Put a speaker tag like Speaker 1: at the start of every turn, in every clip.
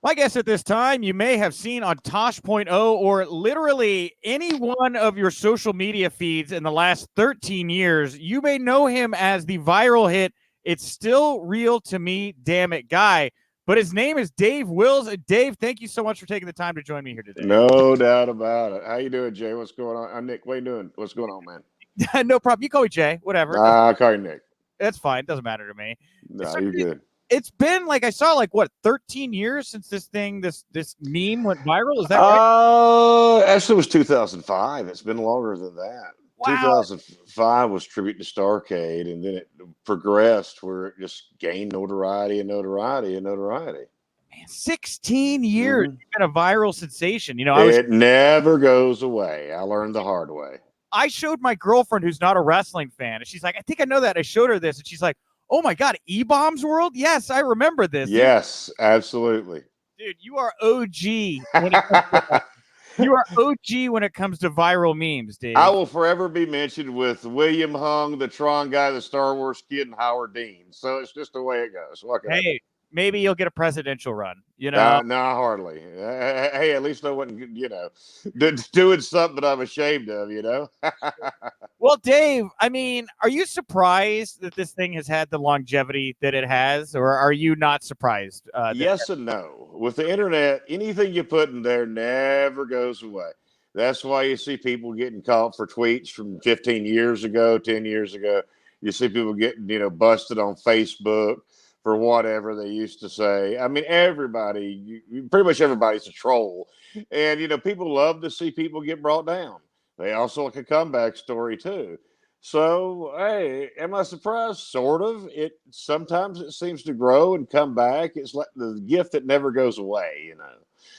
Speaker 1: My guest at this time, you may have seen on Tosh.0 or literally any one of your social media feeds in the last 13 years. You may know him as the viral hit, "It's Still Real to Me, Damn It" guy. But his name is Dave Wills. Dave, thank you so much for taking the time to join me here today.
Speaker 2: No doubt about it. How you doing, Jay? What's going on? Nick, what you doing? What's going on, man?
Speaker 1: No problem. You call me Jay, whatever.
Speaker 2: I call you Nick.
Speaker 1: It's fine. It doesn't matter to me.
Speaker 2: No,
Speaker 1: So
Speaker 2: you're good.
Speaker 1: it's been like I saw like what 13 years since this meme went viral. Is that right?
Speaker 2: Actually, it was 2005. It's been longer than that.
Speaker 1: Wow,
Speaker 2: 2005 was tribute to Starcade, and then it progressed where it just gained notoriety and notoriety and notoriety.
Speaker 1: man, 16 years.
Speaker 2: Hmm.
Speaker 1: You've been a viral sensation.
Speaker 2: It never goes away. I learned the hard way.
Speaker 1: I showed my girlfriend who's not a wrestling fan, and she's like, I think I know that. I showed her this, and she's like, oh my god, E-Bombs World? Yes, I remember this.
Speaker 2: Yes, absolutely.
Speaker 1: Dude, you are OG when it comes to you are OG when it comes to viral memes,
Speaker 2: I
Speaker 1: Dave.
Speaker 2: will forever be mentioned with William Hung, the Tron guy, the Star Wars kid, and Howard Dean. So it's just the way it goes. What can I do?
Speaker 1: Hey, maybe you'll get a presidential run.
Speaker 2: No, hardly. Hey, at least I wasn't, doing something that I'm ashamed of.
Speaker 1: Well, Dave, I mean, are you surprised that this thing has had the longevity that it has, or are you not surprised?
Speaker 2: Yes and no. With the internet, anything you put in there never goes away. That's why you see people getting caught for tweets from 15 years ago, 10 years ago. You see people getting, busted on Facebook for whatever they used to say. I mean, pretty much everybody's a troll. And, people love to see people get brought down. They also like a comeback story, too. So, hey, am I surprised? Sort of. It sometimes it seems to grow and come back. It's like the gift that never goes away.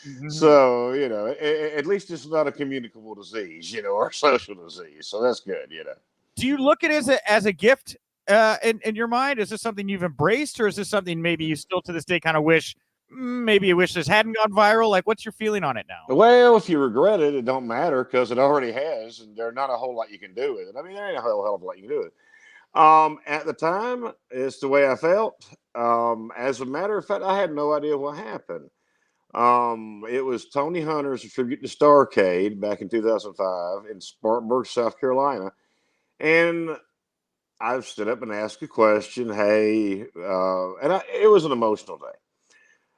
Speaker 1: Mhm.
Speaker 2: So, at least it's not a communicable disease, or a social disease. So that's good.
Speaker 1: Do you look at it as a gift in your mind? Is this something you've embraced, or is this something maybe you still to this day kind of wish? Maybe you wish this hadn't gone viral. Like, what's your feeling on it now?
Speaker 2: Well, if you regret it, it don't matter because it already has, and there's not a whole lot you can do with it. I mean, there ain't a whole hell of a lot you can do with it. At the time, it's the way I felt. As a matter of fact, I had no idea what happened. It was Tony Hunter's tribute to Starcade back in 2005 in Spartanburg, South Carolina. And I stood up and asked a question. Hey, it was an emotional day.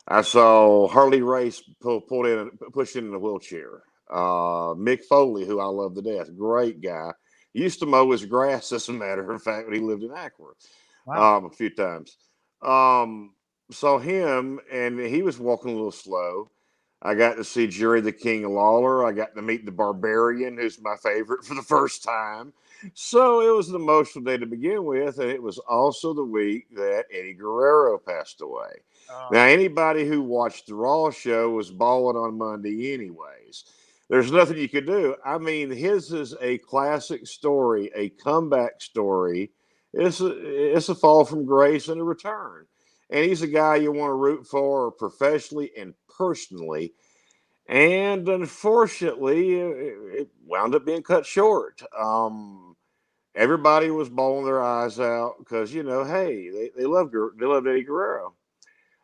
Speaker 2: I saw Harley Race pulled in, pushed in a wheelchair. Mick Foley, who I love to death, great guy. Used to mow his grass, as a matter of fact, when he lived in Ackworth
Speaker 1: Wow.
Speaker 2: a few times. Um, Saw him, and he was walking a little slow. I got to see Jerry the King Lawler. I got to meet the Barbarian, who's my favorite, for the first time. So it was an emotional day to begin with, and it was also the week that Eddie Guerrero passed away. Now, anybody who watched the Raw show was balling on Monday, anyways. There's nothing you could do. I mean, his is a classic story, a comeback story. It's a fall from grace and a return. And he's a guy you want to root for professionally and personally. And unfortunately, it wound up being cut short. Everybody was bawling their eyes out because, hey, they loved Eddie Guerrero.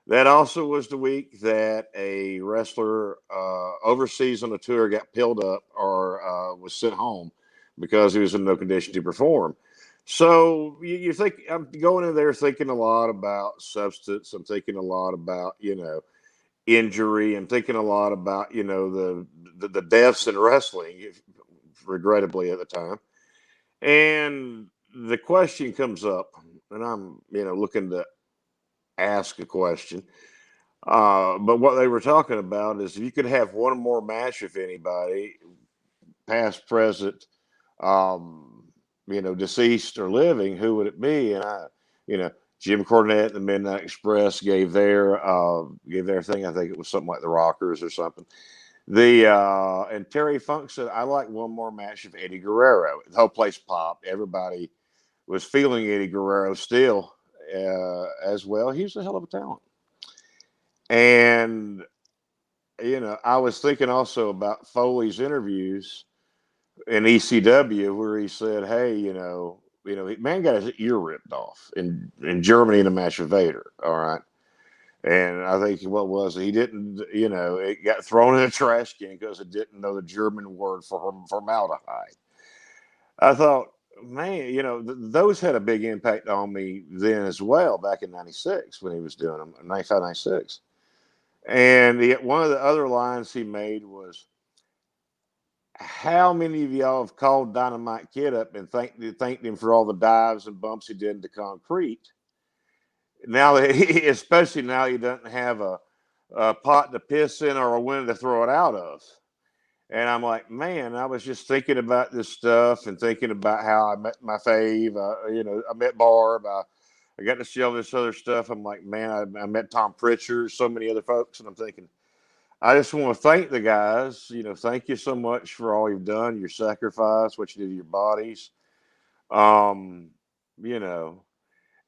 Speaker 2: That also was the week that a wrestler overseas on a tour got pilled up or was sent home because he was in no condition to perform. So you think I'm going in there thinking a lot about substance. I'm thinking a lot about injury. I'm thinking a lot about the deaths in wrestling, regrettably at the time. And the question comes up, and I'm looking to ask a question. But what they were talking about is if you could have one more match with anybody, past, present, deceased or living, who would it be? And Jim Cornette and the Midnight Express gave their thing. I think it was something like the Rockers or something. And Terry Funk said, "I like one more match of Eddie Guerrero." The whole place popped. Everybody was feeling Eddie Guerrero still as well. He was a hell of a talent. And I was thinking also about Foley's interviews in ECW where he said, "Hey, man got his ear ripped off in Germany in a match with Vader. All right, And I think what was it? He didn't, it got thrown in a trash can because it didn't know the German word for formaldehyde. I thought, man, those had a big impact on me then as well back in '96 when he was doing them, 95, 96. And one of the other lines he made was, how many of y'all have called Dynamite Kid up and thanked him for all the dives and bumps he did into concrete? Now that especially now he doesn't have a pot to piss in or a window to throw it out of. And I'm like, man, I was just thinking about this stuff and thinking about how I met my fave. I met Barb. I got to see all this other stuff. I'm like, man, I met Tom Pritchard, so many other folks. And I'm thinking, I just want to thank the guys. Thank you so much for all you've done, your sacrifice, what you did to your bodies. Um, you know,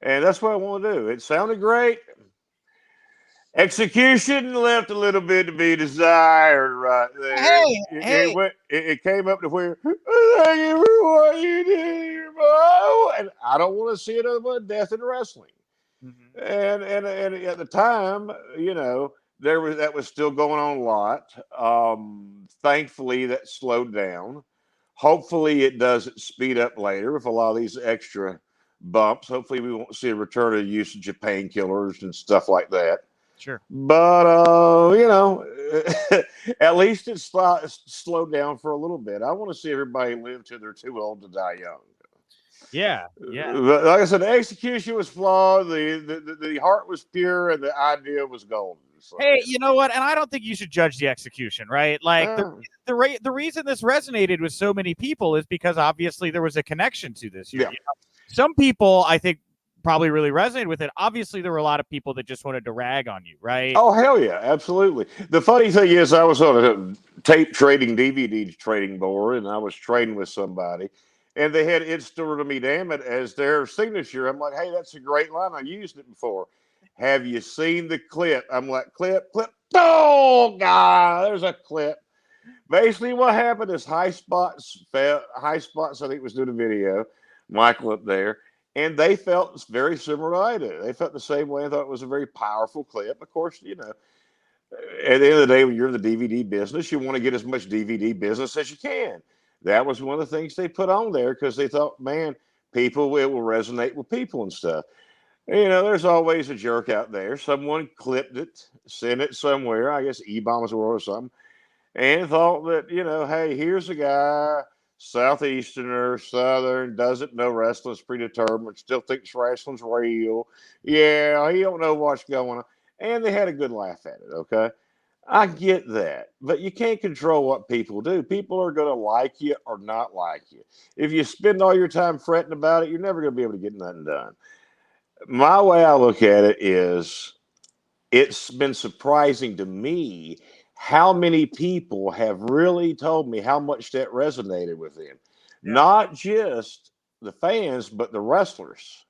Speaker 2: and that's what I want to do. It sounded great. Execution left a little bit to be desired right there.
Speaker 1: Hey, hey.
Speaker 2: It came up to where, thank you for what you did, and I don't want to see another one death in wrestling.
Speaker 1: Mhm.
Speaker 2: And at the time, that was still going on a lot. Thankfully, that slowed down. Hopefully, it doesn't speed up later with a lot of these extra bumps. Hopefully, we won't see a return of usage of painkillers and stuff like that.
Speaker 1: Sure.
Speaker 2: But at least it's slowed down for a little bit. I want to see everybody live till they're too old to die young.
Speaker 1: Yeah. Yeah.
Speaker 2: Like I said, the execution was flawed. The heart was pure, and the idea was golden. So,
Speaker 1: Hey, you know what? And I don't think you should judge the execution, right? Like
Speaker 2: uh,
Speaker 1: the reason this resonated with so many people is because obviously there was a connection to this.
Speaker 2: yeah.
Speaker 1: Some people, I think, probably really resonated with it. Obviously, there were a lot of people that just wanted to rag on you, right?
Speaker 2: Oh hell yeah, absolutely. The funny thing is, I was on a tape trading DVD trading board, and I was trading with somebody, and they had "It's Still to Me, Damn It" as their signature. I'm like, hey, that's a great line. I used it before. Have you seen the clip? I'm like, clip. Oh God, there's a clip. Basically, what happened is High Spots, I think, was doing a video. Michael up there, and they felt very similar to I do. They felt the same way. I thought it was a very powerful clip. Of course, at the end of the day, when you're in the DVD business, you want to get as much DVD business as you can. That was one of the things they put on there because they thought, man, people it will resonate with people and stuff. There's always a jerk out there. Someone clipped it, sent it somewhere. I guess E-Bombs or something, and thought that, hey, here's a guy, Southeasterner, Southern, doesn't know wrestling's predetermined, still thinks wrestling's real. Yeah, he don't know what's going on. And they had a good laugh at it, okay? I get that, but you can't control what people do. People are going to like you or not like you. If you spend all your time fretting about it, you're never going to be able to get nothing done. My way I look at it is it's been surprising to me how many people have really told me how much that resonated with them.
Speaker 1: Yeah.
Speaker 2: Not just the fans, but the wrestlers.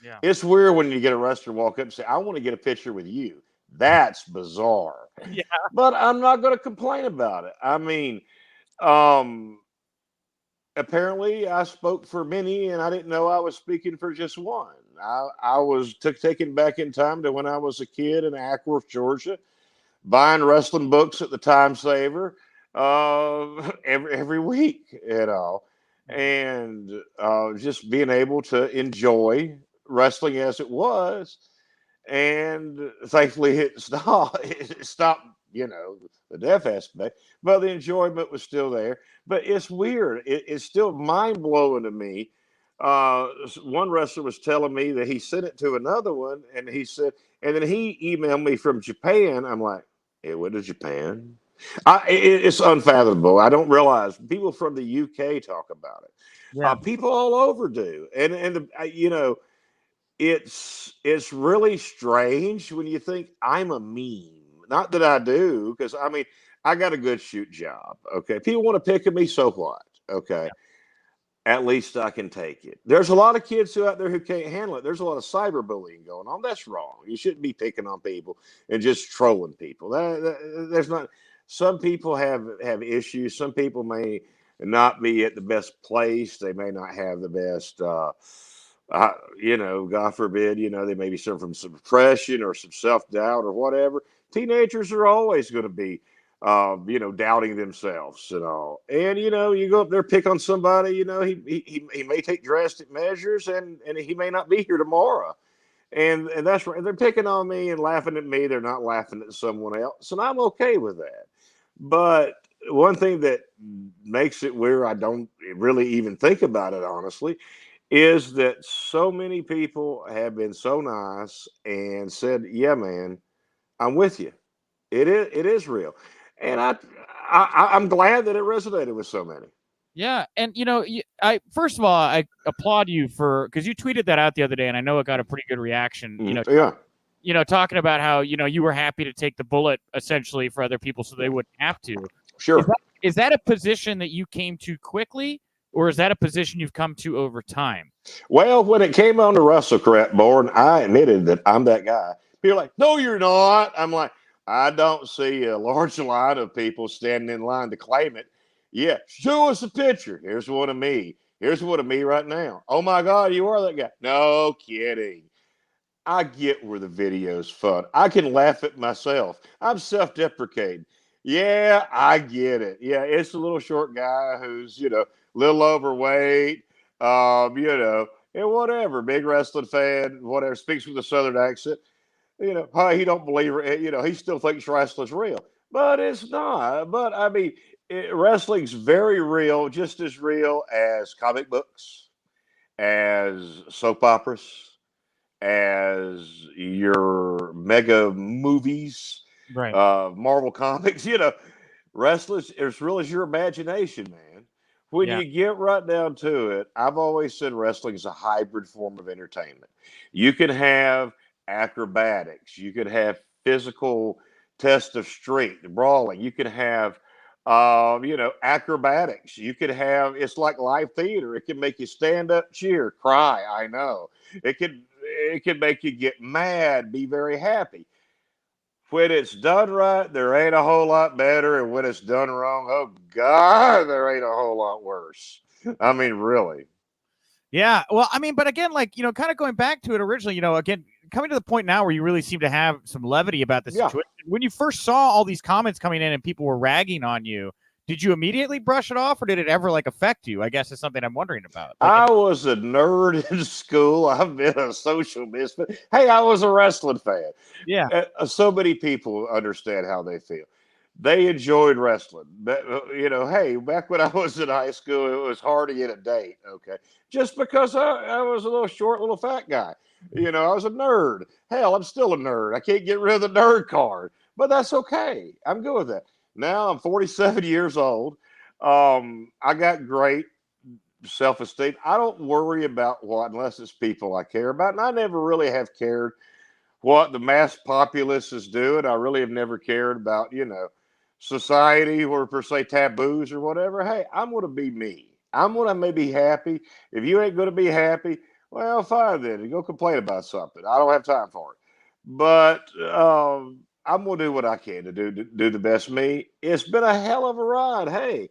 Speaker 1: Yeah.
Speaker 2: It's weird when you get a wrestler walk up and say, I want to get a picture with you. That's bizarre.
Speaker 1: Yeah.
Speaker 2: But I'm not going to complain about it. I mean, um, apparently I spoke for many and I didn't know I was speaking for just one. I was taken back in time to when I was a kid in Ackworth, Georgia, buying wrestling books at the Time Saver every week and all,
Speaker 1: Mhm.
Speaker 2: and just being able to enjoy wrestling as it was, and thankfully it stopped. It stopped, the death aspect, but the enjoyment was still there. But it's weird. It's still mind blowing to me. One wrestler was telling me that he sent it to another one, and he said, and then he emailed me from Japan. I'm like, it went to Japan. It's unfathomable. I don't realize people from the UK talk about it.
Speaker 1: Yeah.
Speaker 2: People all over do, it's really strange when you think I'm a meme. Not that I do, because I mean I got a good shoot job. Okay, people want to pick at me, so what? Okay, at least I can take it. There's a lot of kids who out there who can't handle it. There's a lot of cyberbullying going on. That's wrong. You shouldn't be picking on people and just trolling people. There's not. Some people have issues. Some people may not be at the best place. They may not have the best You know, God forbid, you know, they may be suffering from some depression or some self doubt or whatever. Teenagers are always going to be, you know, doubting themselves and all. And you know, you go up there, pick on somebody, you know, he may take drastic measures, and he may not be here tomorrow. And that's right. They're picking on me and laughing at me. They're not laughing at someone else, and I'm okay with that. But one thing that makes it where I don't really even think about it honestly is that so many people have been so nice and said, "Yeah, man, I'm with you. It is real," and I'm glad that it resonated with so many.
Speaker 1: Yeah, and I first of all, I applaud you for because you tweeted that out the other day, and I know it got a pretty good reaction.
Speaker 2: Yeah,
Speaker 1: Talking about how you were happy to take the bullet essentially for other people so they wouldn't have to. Is
Speaker 2: sure.
Speaker 1: that is that a position that you came to quickly, or is that a position you've come to over time?
Speaker 2: Well, when it came on to Russell crap born, I admitted that I'm that guy. People are like, "No, you're not." I'm like, I don't see a large line of people standing in line to claim it. Yeah, show us a picture. Here's one of me. Here's one of me right now. Oh my God, you are that guy. No kidding. I get where the video's fun. I can laugh at myself. I'm self-deprecating. Yeah, I get it. Yeah, it's a little short guy who's, you know, a little overweight, you know, and whatever. Big wrestling fan, whatever, speaks with a southern accent. You know, he don't believe, you know, he still thinks wrestling's real. But it's not. But I mean, wrestling's very real, just as real as comic books, as soap operas, as your mega movies,
Speaker 1: Right.
Speaker 2: Marvel comics, you know, wrestlers as real as your imagination, man. When
Speaker 1: Yeah.
Speaker 2: you get right down to it, I've always said wrestling is a hybrid form of entertainment. You can have acrobatics, you could have physical test of strength, brawling, you could have you know, acrobatics. You could have it's like live theater. It can make you stand up, cheer, cry. I know. It can make you get mad, be very happy. When it's done right, there ain't a whole lot better, and when it's done wrong, oh God, there ain't a whole lot worse. I mean, really.
Speaker 1: Yeah. Well, I mean, but again, like, kind of going back to it originally, again, coming to the point now where you really seem to have some levity about the
Speaker 2: Yeah.
Speaker 1: situation. When you first saw all these comments coming in and people were ragging on you, did you immediately brush it off or did it ever like affect you? I guess is something I'm wondering about. Like,
Speaker 2: I was a nerd in school. I've been a social misfit. Hey, I was a wrestling fan.
Speaker 1: yeah.
Speaker 2: So many people understand how they feel. They enjoyed wrestling. But, you know, hey, back when I was in high school, it was hard to get a date. Okay, just because I was a little short, little fat guy. You know, I was a nerd. Hell, I'm still a nerd. I can't get rid of the nerd card, but that's okay. I'm good with that. Now I'm 47 years old. I got great self-esteem. I don't worry about what unless it's people I care about, and I never really have cared what the mass populace is doing. I really have never cared about, you know, society or per se taboos or whatever. Hey, I'm going to be me. I'm going to maybe happy. If you ain't going to be happy, well, fine then. Go complain about something. I don't have time for it. But I'm going to do what I can to do the best me. It's been a hell of a ride. Hey,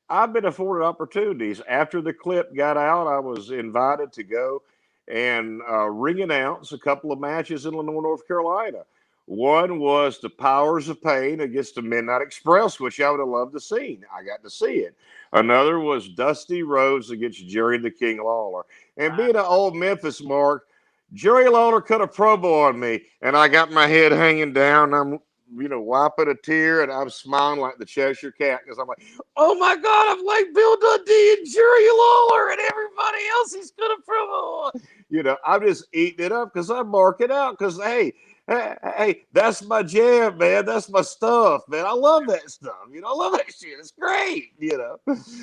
Speaker 2: I've been afforded opportunities. After the clip got out, I was invited to go and ring announce a couple of matches in Lenore, North Carolina. One was the Powers of Pain against the Midnight Express, which I would have loved to see. I got to see it. Another was Dusty Rhodes against Jerry the King Lawler. And being an old Memphis mark, Jerry Lawler cut a promo on me, and I got my head hanging down. I'm, you know, wiping a tear, and I'm smiling like the Cheshire Cat because I'm like, oh my God, I'm like Bill Dundee and Jerry Lawler and everybody else he's cut a promo on. You know, I'm just eating it up because I mark it out because, hey, that's my jam, man. That's my stuff, man. I love that stuff. You know, I love that shit. It's great, you know.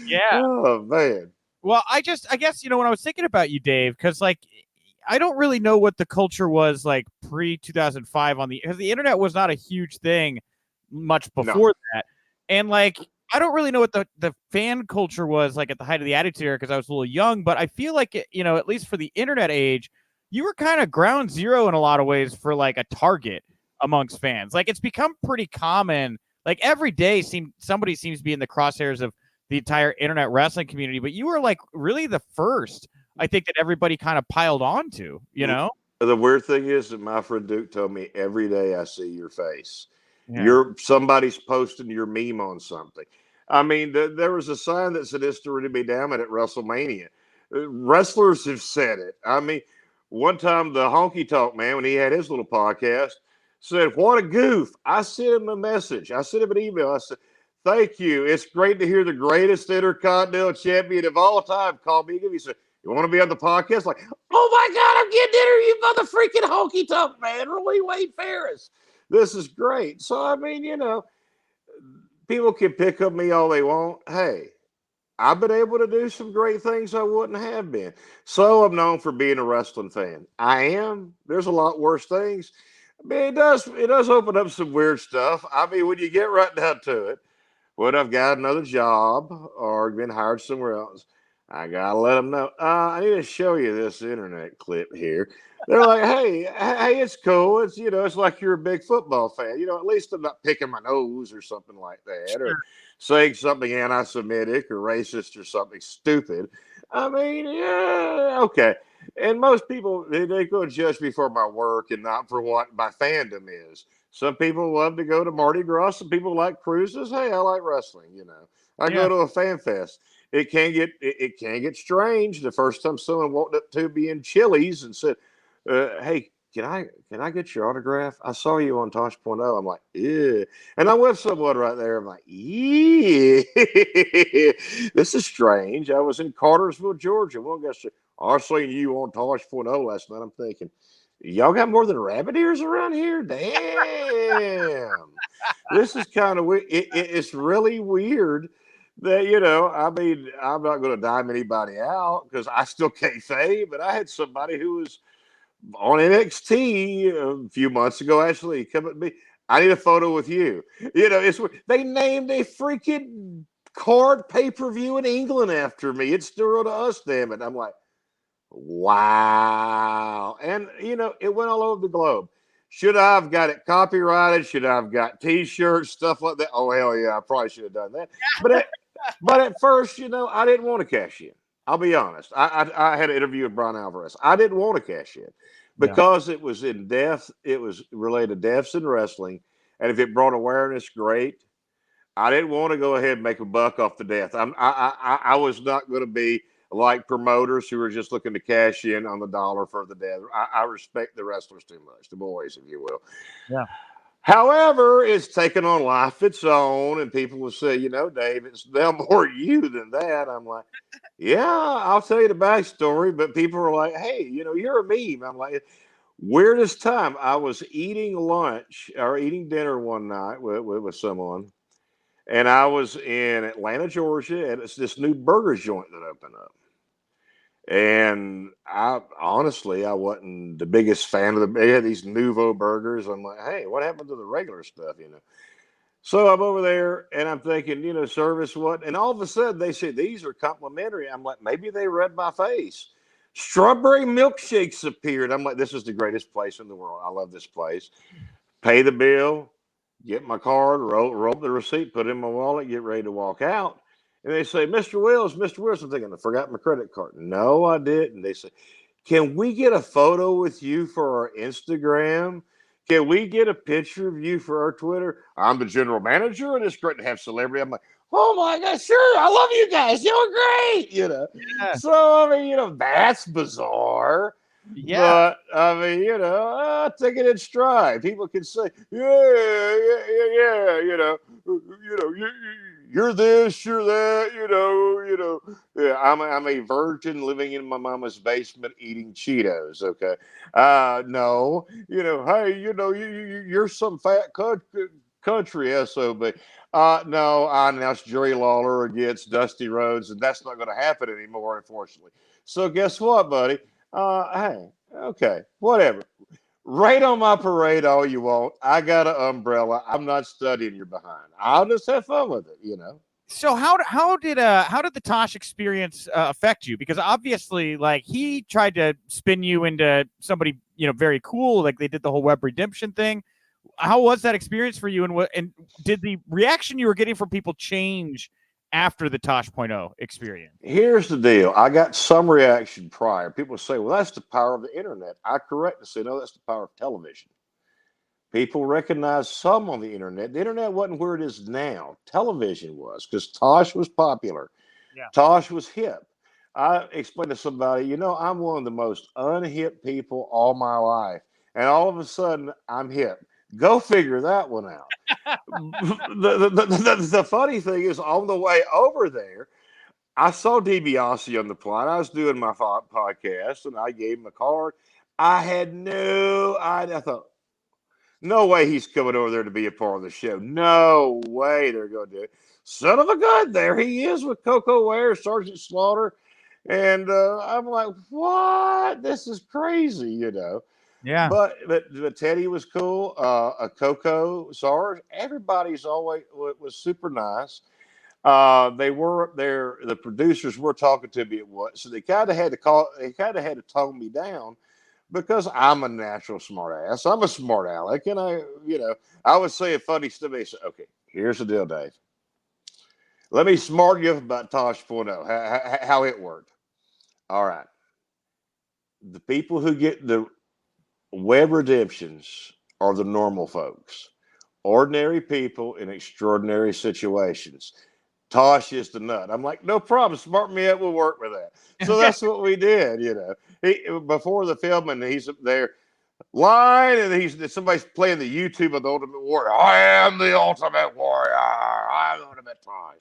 Speaker 1: Yeah.
Speaker 2: Oh, man.
Speaker 1: Well, I guess, when I was thinking about you, Dave, because like, I don't really know what the culture was like pre 2005 because the internet was not a huge thing much
Speaker 2: No.
Speaker 1: before that. And like, I don't really know what the fan culture was like at the height of the Attitude Era because I was a little young, but I feel like, at least for the internet age, you were kind of ground zero in a lot of ways for like a target amongst fans. Like, it's become pretty common. Like, every day somebody seems to be in the crosshairs of the entire internet wrestling community, but you were like really the first I think that everybody kind of piled on to, you know?
Speaker 2: The weird thing is that my friend Duke told me every day I see your face.
Speaker 1: Yeah.
Speaker 2: Somebody's posting your meme on something. I mean, there was a sign that said history to be damned at WrestleMania. Wrestlers have said it. I mean, one time the Honky Talk man, when he had his little podcast, said, "What a goof!" I sent him a message. I sent him an email. I said, "Thank you. It's great to hear the greatest Intercontinental Champion of all time call me." He said, "You want to be on the podcast?" Like, oh my God, I'm getting interviewed by the freaking Honky Tonk man, Roy Wade Ferris. This is great. So, I mean, people can pick up me all they want. Hey, I've been able to do some great things I wouldn't have been. So I'm known for being a wrestling fan. I am. There's a lot worse things. I mean, it does open up some weird stuff. I mean, when you get right down to it, when I've got another job or been hired somewhere else, I gotta let them know. I need to show you this internet clip here. They're like, hey, it's cool. It's like you're a big football fan. At least I'm not picking my nose or something like that, or saying something anti-Semitic or racist or something stupid. I mean, yeah, okay. And most people they go judge me for my work and not for what my fandom is. Some people love to go to Mardi Gras. Some people like cruises. Hey, I like wrestling. I
Speaker 1: Yeah.
Speaker 2: go to a fan fest. It can get strange. The first time someone walked up to me in Chili's and said, "Hey, can I get your autograph? I saw you on Tosh.0." I'm like, "Yeah," and I'm with someone right there. I'm like, "Yeah, this is strange." I was in Cartersville, Georgia. One guy said, "I seen you on Tosh.0 last night." I'm thinking, y'all got more than rabbit ears around here? Damn. This is kind of weird. It's really weird that, I mean, I'm not going to dime anybody out because I still can't say, but I had somebody who was on NXT a few months ago actually come at me. I need a photo with you. They named a freaking card pay-per-view in England after me. It's still to us, damn it. I'm like, wow. And, it went all over the globe. Should I have got it copyrighted? Should I have got t-shirts, stuff like that? Oh, hell yeah, I probably should have done that. But at first, I didn't want to cash in. I'll be honest. I had an interview with Brian Alvarez. I didn't want to cash in
Speaker 1: Yeah.
Speaker 2: because it was in depth. It was related to deaths in wrestling. And if it brought awareness, great. I didn't want to go ahead and make a buck off the death. I was not going to be like promoters who are just looking to cash in on the dollar for the death. I respect the wrestlers too much, the boys, if you will.
Speaker 1: Yeah.
Speaker 2: However, it's taken on life its own, and people will say, Dave, it's them or you than that. I'm like, yeah, I'll tell you the backstory, but people are like, hey, you're a meme. I'm like, weirdest time. I was eating lunch or eating dinner one night with someone, and I was in Atlanta, Georgia, and it's this new burger joint that opened up. And I wasn't the biggest fan of they had these nouveau burgers. I'm like, hey, what happened to the regular stuff? So I'm over there and I'm thinking, service what? And all of a sudden they say these are complimentary. I'm like, maybe they read my face. Strawberry milkshakes appeared. I'm like, this is the greatest place in the world. I love this place. Pay the bill, get my card, roll the receipt, put it in my wallet, get ready to walk out. And they say, Mr. Wills, Mr. Wills. I'm thinking, I forgot my credit card. No, I didn't. They say, can we get a photo with you for our Instagram? Can we get a picture of you for our Twitter? I'm the general manager, and it's great to have celebrity. I'm like, oh my God, sure. I love you guys. You're great.
Speaker 1: Yeah.
Speaker 2: So, I mean, that's bizarre.
Speaker 1: Yeah.
Speaker 2: But I mean, take it in stride. People can say, yeah, you're this, you're that. Yeah, I'm a virgin living in my mama's basement eating Cheetos. Okay, no, hey, you're some fat country sob. No, I announced Jerry Lawler against Dusty Rhodes, and that's not going to happen anymore, unfortunately. So guess what, buddy? Hey, okay, whatever. Rain on my parade all you want. I got an umbrella. I'm not studying your behind. I'll just have fun with it.
Speaker 1: So how did the Tosh experience affect you? Because obviously, like, he tried to spin you into somebody very cool. Like, they did the whole web redemption thing. How was that experience for you? And did the reaction you were getting from people change after the Tosh.0 experience?
Speaker 2: Here's the deal. I got some reaction prior. People say, well, that's the power of the internet. I correct and say, no, that's the power of television. People recognize some on the internet. The internet wasn't where it is now. Television was, because Tosh was popular.
Speaker 1: Yeah.
Speaker 2: Tosh was hip. I explained to somebody, I'm one of the most unhip people all my life. And all of a sudden, I'm hip. Go figure that one out. The funny thing is, on the way over there, I saw DiBiase on the plane. I was doing my podcast, and I gave him a card. I had no idea. I thought, no way he's coming over there to be a part of the show. No way they're going to do it. Son of a gun, there he is with Coco Ware, Sergeant Slaughter. And I'm like, what? This is crazy.
Speaker 1: Yeah.
Speaker 2: But Teddy was cool. A Coco, Sarge, everybody's always was super nice. They were there. The producers were talking to me at what, so they kind of had to call. They kind of had to tone me down because I'm a natural smart ass. I'm a smart aleck, and I would say a funny stuff. They say, okay, here's the deal, Dave. Let me smart you up about Tosh.0, how it worked. All right, the people who get the web redemptions are the normal folks, ordinary people in extraordinary situations. Tosh is the nut. I'm like, no problem. Smart me up. We'll work with that. So
Speaker 1: Okay.
Speaker 2: that's what we did. Before the filming, he's up there line, and somebody's playing the YouTube of the Ultimate Warrior. I am the Ultimate Warrior. I'm the Ultimate Tosh.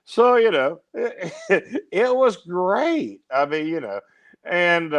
Speaker 2: So it was great. I mean, and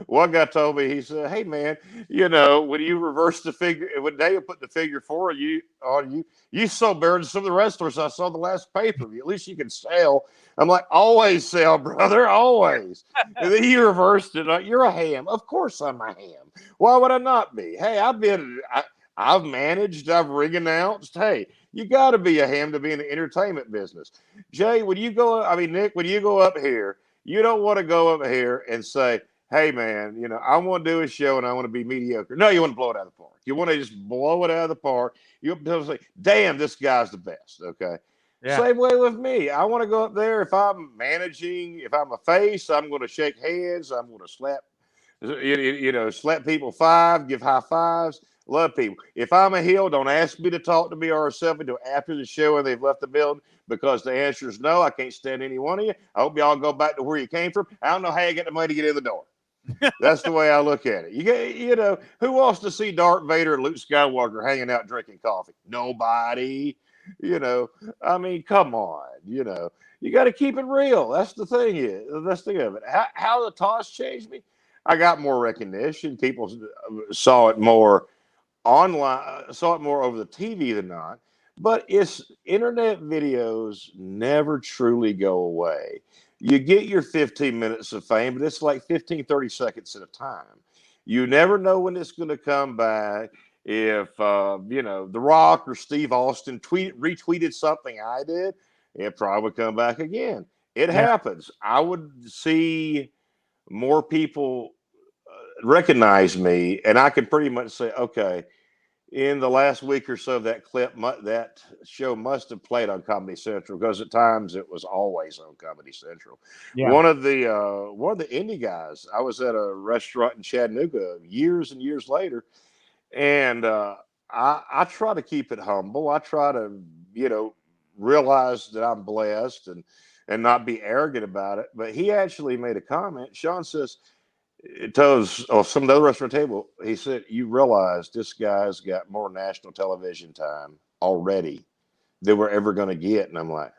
Speaker 2: one guy told me, he said, "Hey man, when you reverse the figure, when Dave put the figure four on you, you sold better than some of the wrestlers I saw the last pay-per-view. At least you can sell." I'm like, "Always sell, brother, always." And then he reversed it. Like, you're a ham. Of course I'm a ham. Why would I not be? Hey, I've managed, I've ring announced. Hey, you got to be a ham to be in the entertainment business. Jay, Nick, when you go up here, you don't want to go up here and say, hey, man, I want to do a show and I want to be mediocre. No, you want to blow it out of the park. You want to just blow it out of the park. You want to say, damn, this guy's the best. Okay.
Speaker 1: Yeah.
Speaker 2: Same way with me. I want to go up there. If I'm managing, if I'm a face, I'm going to shake hands. I'm going to slap people five, give high fives. Love people. If I'm a heel, don't ask me to talk to me or herself until after the show and they've left the building, because the answer is no. I can't stand any one of you. I hope y'all go back to where you came from. I don't know how you get the money to get in the door. That's the way I look at it. Who wants to see Darth Vader and Luke Skywalker hanging out drinking coffee? Nobody. I mean, come on. You got to keep it real. That's the thing. That's the thing of it. How the toss changed me? I got more recognition. People saw it more online, saw it more over the TV than not. But it's internet videos never truly go away. You get your 15 minutes of fame, but it's like 15, 30 seconds at a time. You never know when it's going to come back. If, The Rock or Steve Austin retweeted something I did, it probably would come back again. It
Speaker 1: Yeah.
Speaker 2: happens. I would see more people recognize me, and I could pretty much say, okay, in the last week or so, that that show must have played on Comedy Central, because at times it was always on Comedy Central.
Speaker 1: Yeah.
Speaker 2: One of the indie guys, I was at a restaurant in Chattanooga years and years later, and I try to keep it humble. I try to realize that I'm blessed and not be arrogant about it. But he actually made a comment. Sean says, it tells some of the other restaurant table, he said, you realize this guy's got more national television time already than we're ever going to get. And I'm like,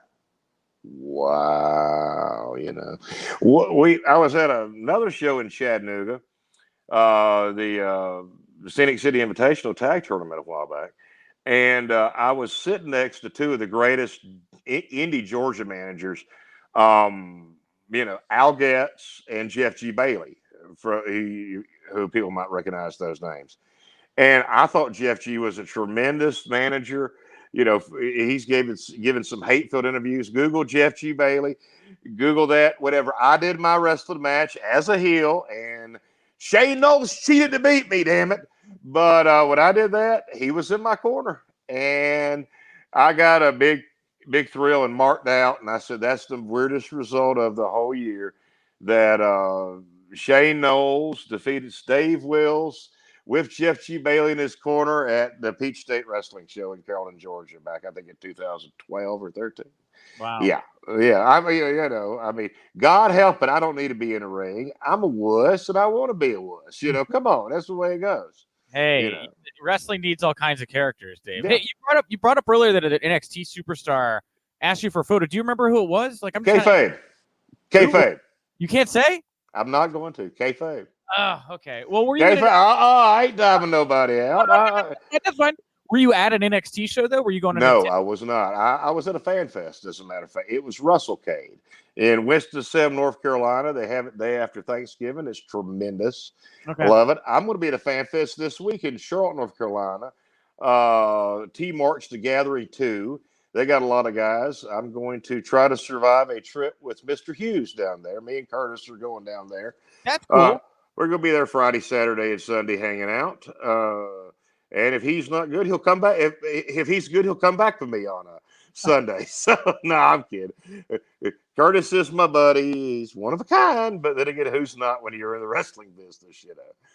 Speaker 2: wow. I was at another show in Chattanooga, the Scenic City Invitational Tag Tournament a while back. And I was sitting next to two of the greatest indie Georgia managers, Al Getz and Jeff G. Bailey, who people might recognize those names. And I thought Jeff G was a tremendous manager. He's given some hate-filled interviews. Google Jeff G. Bailey. Google that, whatever. I did my wrestling match as a heel, and Shane Knowles cheated to beat me, damn it. But when I did that, he was in my corner. And I got a big big thrill and marked out. And I said, that's the weirdest result of the whole year that Shane Knowles defeated Steve Wills with Jeff G. Bailey in his corner at the Peach State Wrestling Show in Carrollton, Georgia, back, I think, in 2012 or 13.
Speaker 1: Wow.
Speaker 2: Yeah. Yeah. I mean, I mean, God help it. I don't need to be in a ring. I'm a wuss and I want to be a wuss. Come on. That's the way it goes.
Speaker 1: Hey, wrestling needs all kinds of characters, Dave.
Speaker 2: Yeah.
Speaker 1: Hey, you brought up earlier that an NXT superstar asked you for a photo. Do you remember who it was? Like, I'm just
Speaker 2: Kayfabe. Kayfabe.
Speaker 1: You can't say?
Speaker 2: I'm not going to. Kayfabe.
Speaker 1: Oh, okay. Well, were you?
Speaker 2: Kayfabe. I ain't diving nobody out.
Speaker 1: That's fine. Were you at an NXT show though? Were you going to?
Speaker 2: No, I was not. I was at a fan fest, as a matter of fact. It was WrestleCade in Winston-Salem, North Carolina. They have it day after Thanksgiving. It's tremendous.
Speaker 1: Okay.
Speaker 2: Love it. I'm going to be at a fan fest this week in Charlotte, North Carolina. T-March the Gathering 2. They got a lot of guys. I'm going to try to survive a trip with Mr. Hughes down there. Me and Curtis are going down there.
Speaker 1: That's cool.
Speaker 2: We're going to be there Friday, Saturday, and Sunday hanging out. And if he's not good, he'll come back. If he's good, he'll come back for me on a Sunday. So, no, I'm kidding. Curtis is my buddy. He's one of a kind, but then again, who's not when you're in the wrestling business,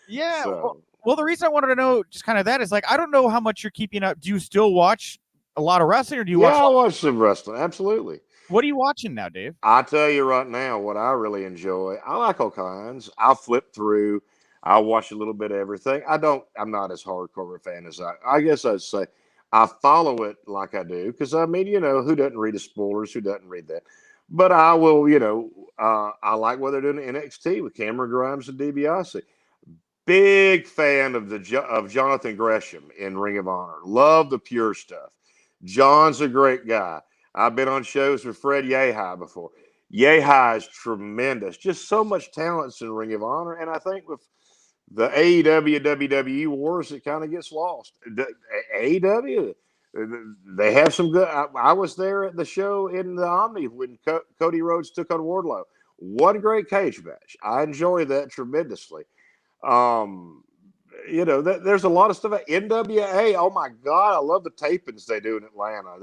Speaker 1: Yeah.
Speaker 2: So,
Speaker 1: well, the reason I wanted to know just kind of that is, like, I don't know how much you're keeping up. Do you still watch a lot of wrestling, or do you watch?
Speaker 2: Yeah, I watch some wrestling. Absolutely.
Speaker 1: What are you watching now, Dave?
Speaker 2: I'll tell you right now what I really enjoy. I like all kinds. I'll flip through. I'll watch a little bit of everything. I'm not as hardcore a fan as I guess I'd say I follow it like I do. Because, I mean, who doesn't read the spoilers? Who doesn't read that? But I will, I like what they're doing in NXT with Cameron Grimes and DiBiase. Big fan of Jonathan Gresham in Ring of Honor. Love the pure stuff. John's a great guy. I've been on shows with Fred Yehi before. Yehi is tremendous. Just so much talent in Ring of Honor. And I think with the AEW, WWE wars, it kind of gets lost. AEW, they have some good. I was there at the show in the Omni when Cody Rhodes took on Wardlow. What a great cage match. I enjoy that tremendously. There's a lot of stuff at NWA. Oh my God, I love the tapings they do in Atlanta.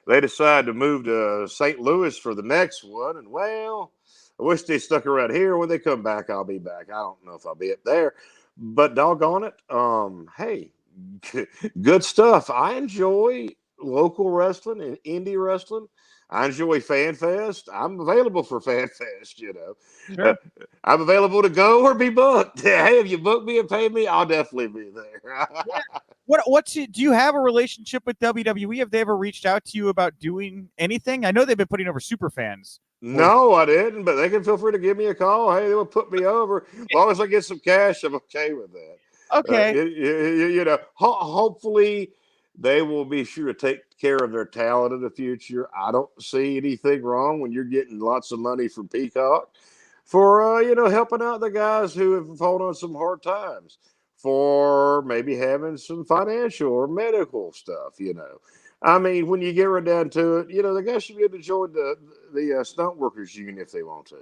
Speaker 2: They decide to move to St. Louis for the next one, and well, I wish they stuck around here. When they come back, I'll be back. I don't know if I'll be up there, but doggone it, hey, good stuff. I enjoy local wrestling and indie wrestling. I enjoy Fan Fest. I'm available for Fan Fest,
Speaker 1: Sure.
Speaker 2: I'm available to go or be booked. Hey, if you book me and pay me, I'll definitely be there.
Speaker 1: Yeah. Do you have a relationship with WWE? Have they ever reached out to you about doing anything? I know they've been putting over super fans.
Speaker 2: No, I didn't, but they can feel free to give me a call. Hey, they will put me over. As long as I get some cash, I'm okay with that.
Speaker 1: Okay.
Speaker 2: Hopefully they will be sure to take care of their talent in the future. I don't see anything wrong when you're getting lots of money from Peacock for, helping out the guys who have fallen on some hard times, for maybe having some financial or medical stuff, I mean, when you get right down to it, the guys should be able to join the stunt workers union if they want to.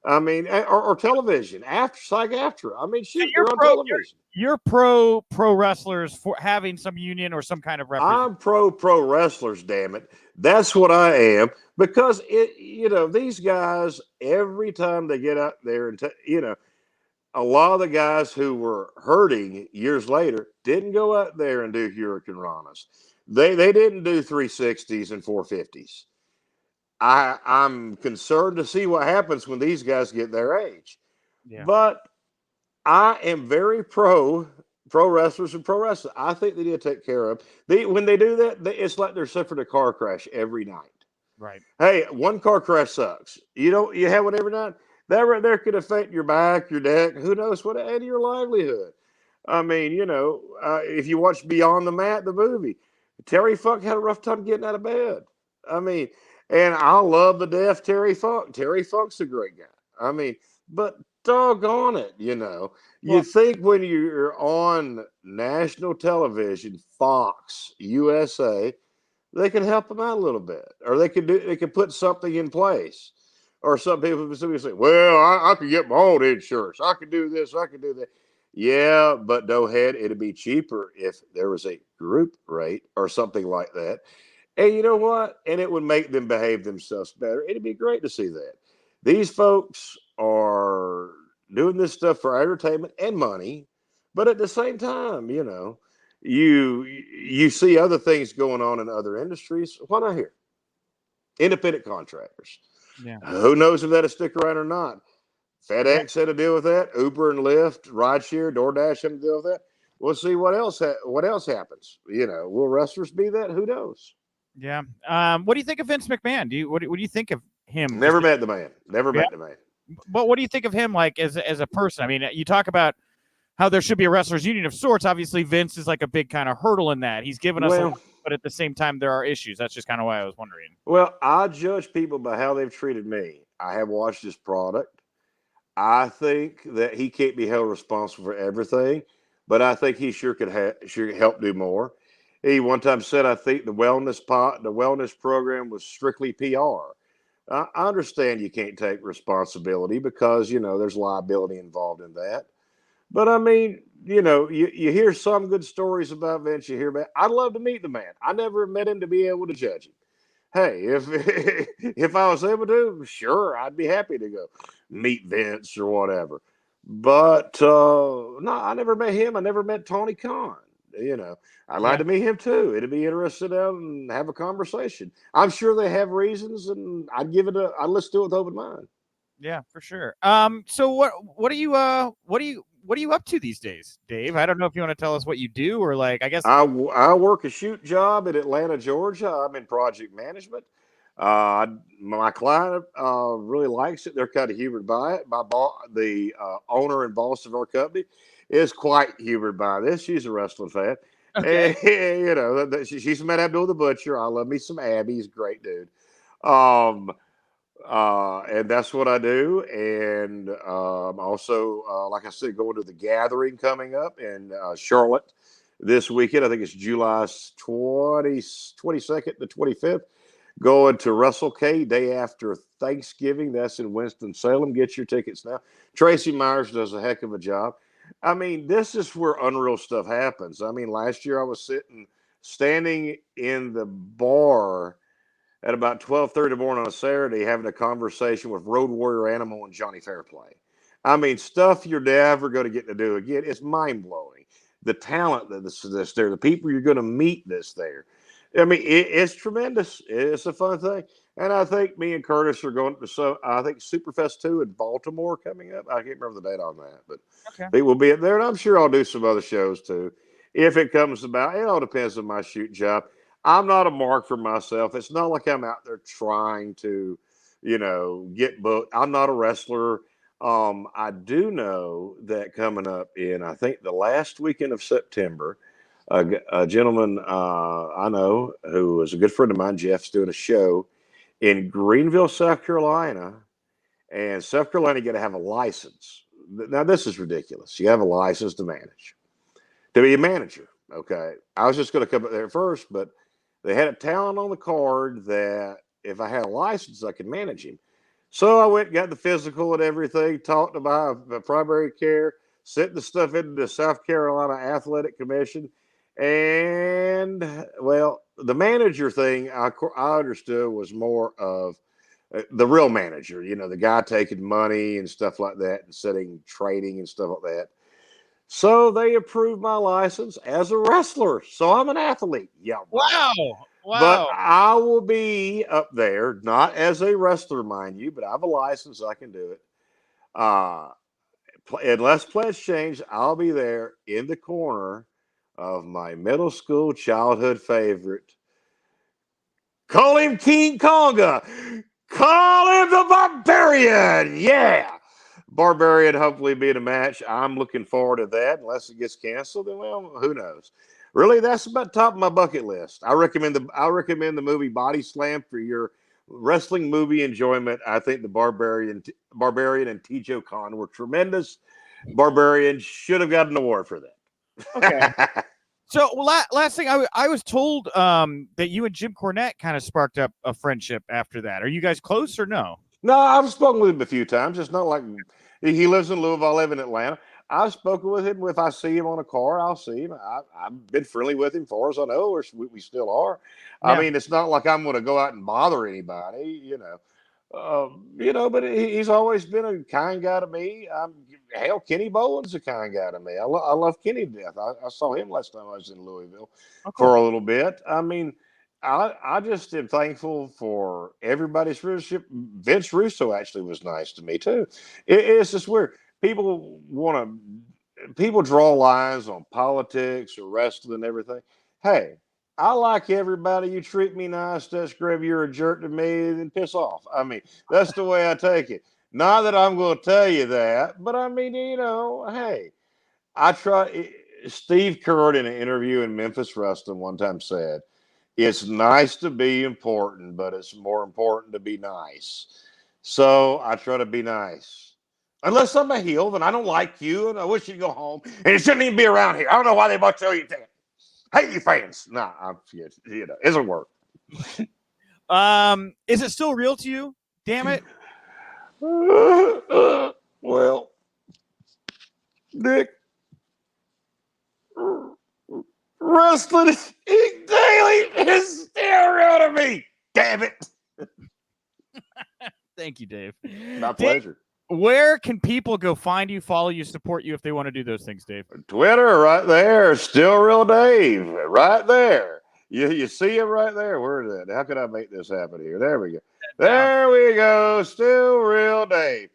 Speaker 2: I mean, or television after SAG-AFTRA. I mean, shoot, they're on television.
Speaker 1: You're pro wrestlers for having some union or some kind of representation.
Speaker 2: I'm pro wrestlers, damn it. That's what I am, because these guys, every time they get out there and a lot of the guys who were hurting years later didn't go out there and do Hurricane Ranas. They didn't do 360s and 450s. I'm concerned to see what happens when these guys get their age. Yeah. But I am very pro wrestlers and pro wrestling. I think they need to take care of. When they do that, it's like they're suffering a car crash every night.
Speaker 1: Right.
Speaker 2: Hey, one car crash sucks. You have one every night. That right there could affect your back, your neck, who knows what, and your livelihood. I mean, if you watch Beyond the Mat, the movie, Terry Funk had a rough time getting out of bed. I mean, and I love the deaf Terry Funk. Terry Funk's a great guy. I mean, but doggone it, you think when you're on national television, Fox, USA, they can help them out a little bit, or they can put something in place. Or some people say, well, I could get my own insurance. I could do this. I could do that. Yeah, but no head, it'd be cheaper if there was a group rate or something like that. And you know what? And it would make them behave themselves better. It'd be great to see that. These folks are doing this stuff for entertainment and money, but at the same time, you see other things going on in other industries. Why not here? Independent contractors.
Speaker 1: Yeah.
Speaker 2: Who knows if that'll stick around or not?
Speaker 1: Yeah.
Speaker 2: FedEx had to deal with that. Uber and Lyft, rideshare, DoorDash had to deal with that. We'll see what else happens. Will wrestlers be that? Who knows?
Speaker 1: Yeah. What do you think of Vince McMahon? What do you think of him? Just
Speaker 2: Never met the man. Never
Speaker 1: yeah.
Speaker 2: met the man.
Speaker 1: But what do you think of him like as a person? I mean, you talk about how there should be a wrestlers union of sorts. Obviously, Vince is like a big kind of hurdle in that. He's given us a lot,
Speaker 2: Well,
Speaker 1: but at the same time, there are issues. That's just kind of why I was wondering.
Speaker 2: well, I judge people by how they've treated me. I have watched his product. I think that he can't be held responsible for everything, but I think he sure help do more. He one time said, "I think the wellness program was strictly PR." I understand you can't take responsibility because there's liability involved in that. But I mean, you hear some good stories about Vince. You hear about. I'd love to meet the man. I never met him to be able to judge him. Hey, if if I was able to, sure, I'd be happy to go meet Vince or whatever. But no, I never met him. I never met Tony Khan. I'd like
Speaker 1: Yeah.
Speaker 2: to meet him too. It'd be interesting to and have a conversation. I'm sure they have reasons, and I'd listen to it with open mind.
Speaker 1: Yeah, for sure. So what are you up to these days, Dave? I don't know if you want to tell us what you do or like I guess
Speaker 2: I work a shoot job in Atlanta, Georgia. I'm in project management. My client really likes it. They're kind of humored by it. The owner and boss of our company is quite humored by this. She's a wrestling fan.
Speaker 1: okay.
Speaker 2: And, she's met Abdul the Butcher. I love me some Abby. He's a great dude. Um, and that's what I do. And also, like I said, going to the gathering coming up in Charlotte this weekend. I think it's July 22nd to 25th. Going to Russell K day after Thanksgiving. That's in Winston-Salem. Get your tickets now. Tracy Myers does a heck of a job. I mean, this is where unreal stuff happens. I mean, last year I was standing in the bar at about 12:30 in the morning on a Saturday having a conversation with Road Warrior Animal and Johnny Fairplay. I mean, stuff you're never going to get to do again. It's mind blowing. The talent that's there, the people you're going to meet that's there. I mean, it's tremendous. It's a fun thing. And I think me and Curtis are going to, so I think Superfest 2 in Baltimore coming up. I can't remember the date on that, but
Speaker 1: Okay.
Speaker 2: they will be up there. And I'm sure I'll do some other shows too if it comes about. It all depends on my shoot job. I'm not a mark for myself. It's not like I'm out there trying to, get booked. I'm not a wrestler. I do know that coming up in, I think, the last weekend of September, a gentleman I know who is a good friend of mine, Jeff's doing a show in Greenville, South Carolina. And South Carolina, you got to have a license. Now, this is ridiculous. You have a license to be a manager. Okay. I was just going to come up there first, but they had a talent on the card that if I had a license, I could manage him. So I went, got the physical and everything, talked about my primary care, sent the stuff into the South Carolina Athletic Commission. And, well, the manager thing I understood was more of the real manager, the guy taking money and stuff like that and setting trading and stuff like that. So they approved my license as a wrestler. So I'm an athlete. Yeah, right.
Speaker 1: Wow.
Speaker 2: But
Speaker 1: Wow.
Speaker 2: I will be up there, not as a wrestler, mind you, but I have a license. I can do it. Uh, unless plans change, I'll be there in the corner of my middle school childhood favorite. Call him King Konga. Call him the Barbarian. Yeah. Barbarian hopefully be in a match. I'm looking forward to that. Unless it gets canceled, then well, who knows? Really, that's about top of my bucket list. I recommend the movie Body Slam for your wrestling movie enjoyment. I think the Barbarian and T.J. Khan were tremendous. Barbarian should have got an award for
Speaker 1: Okay.
Speaker 2: that.
Speaker 1: So last thing, I was told that you and Jim Cornette kind of sparked up a friendship after that. Are you guys close or no?
Speaker 2: No, I've spoken with him a few times. It's not like he lives in Louisville. I live in Atlanta. I've spoken with him. If I see him on a car, I'll see him. I've been friendly with him, far as I know, or we still are. I
Speaker 1: Yeah.
Speaker 2: mean, it's not like I'm going to go out and bother anybody, But he's always been a kind guy to me. Hell, Kenny Boland's a kind guy to me. I love Kenny to death. I saw him last time I was in Louisville
Speaker 1: Oh,
Speaker 2: for
Speaker 1: cool.
Speaker 2: a little bit. I mean, I just am thankful for everybody's friendship. Vince Russo actually was nice to me too. It's just weird. People draw lines on politics or wrestling and everything. Hey, I like everybody. You treat me nice, that's great. If you're a jerk to me, then piss off. I mean, that's the way I take it. Not that I'm going to tell you that, but I mean, hey, I try. Steve Kerr in an interview in Memphis Wrestling one time said, "It's nice to be important, but it's more important to be nice." So I try to be nice. Unless I'm a heel, then I don't like you, and I wish you'd go home. And you shouldn't even be around here. I don't know why they bought you that. Hate you fans. Nah, isn't work.
Speaker 1: Is it still real to you? Damn it.
Speaker 2: Well, Nick, wrestling daily is still real to me. Damn it.
Speaker 1: Thank you, Dave.
Speaker 2: My
Speaker 1: Dave,
Speaker 2: pleasure.
Speaker 1: where can people go find you, follow you, support you if they want to do those things, Dave?
Speaker 2: Twitter right there, still real Dave, right there. You see him right there. Where is it? How can I make this happen here? There we go. There we go. Still real Dave.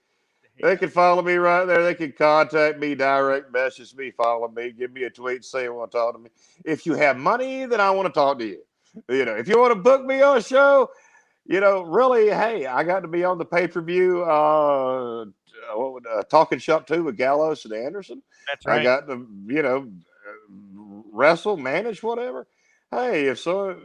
Speaker 2: They can follow me right there. They can contact me, direct message me, follow me, give me a tweet, say you want to talk to me. If you have money, then I want to talk to you. If you want to book me on a show, really, hey, I got to be on the pay-per-view Talking Shop 2 with Gallows and Anderson.
Speaker 1: That's right.
Speaker 2: I got to, wrestle, manage, whatever. Hey, if so,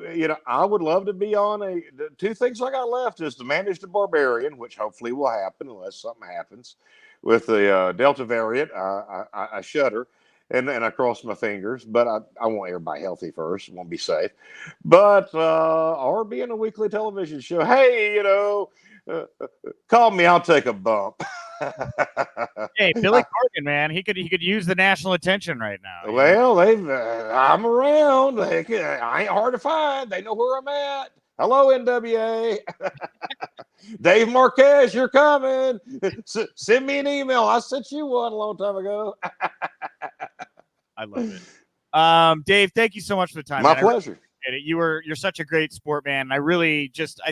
Speaker 2: I would love to be on the two things I got left is to manage the Barbarian, which hopefully will happen unless something happens with the Delta variant. I shudder and I cross my fingers, but I want everybody healthy first. Want to be safe, but or be in a weekly television show. Hey, call me. I'll take a bump.
Speaker 1: Hey, Billy Corgan, man, he could use the national attention right now.
Speaker 2: Well, I'm around. I ain't hard to find. They know where I'm at. Hello, NWA. Dave Marquez, you're coming. Send me an email. I sent you one a long time ago.
Speaker 1: I love it. Dave, thank you so much for the time.
Speaker 2: My pleasure.
Speaker 1: You're such a great sport, man. I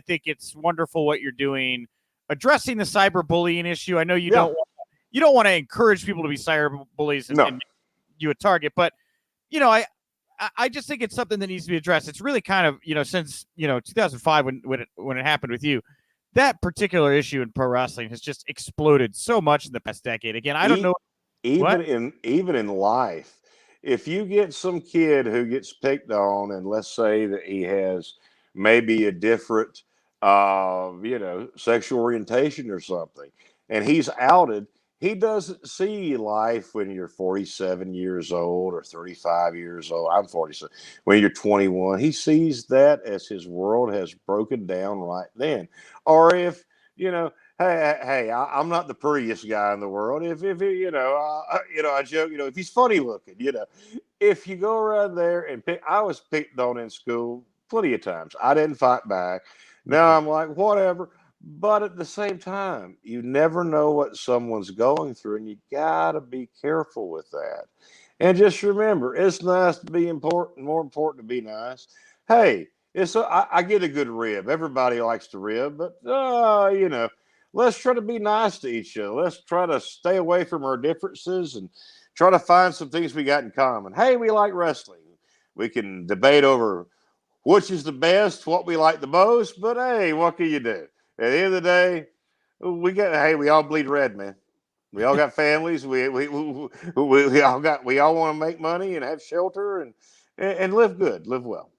Speaker 1: think it's wonderful what you're doing, addressing the cyberbullying issue. I know you don't want to encourage people to be cyberbullies and make you a target, but I just think it's something that needs to be addressed. It's really kind of since 2005 when it happened with you, that particular issue in pro wrestling has just exploded so much in the past decade. Again, I don't know.
Speaker 2: Even in life, if you get some kid who gets picked on, and let's say that he has maybe a different, sexual orientation or something, and he's outed, he doesn't see life when you're 47 years old or 35 years old. I'm 47. When you're 21, he sees that as his world has broken down right then. Or if, hey, I'm not the prettiest guy in the world. If I joke, if he's funny looking, if you go around there and I was picked on in school plenty of times. I didn't fight back. Now I'm like, whatever. But at the same time, you never know what someone's going through, and you got to be careful with that. And just remember, it's nice to be important, more important to be nice. Hey, I get a good rib. Everybody likes to rib, but let's try to be nice to each other. Let's try to stay away from our differences and try to find some things we got in common. Hey, we like wrestling. We can debate over which is the best, what we like the most, but hey, what can you do? At the end of the day, we all bleed red, man. We all got families. We all want to make money and have shelter and live good, live well.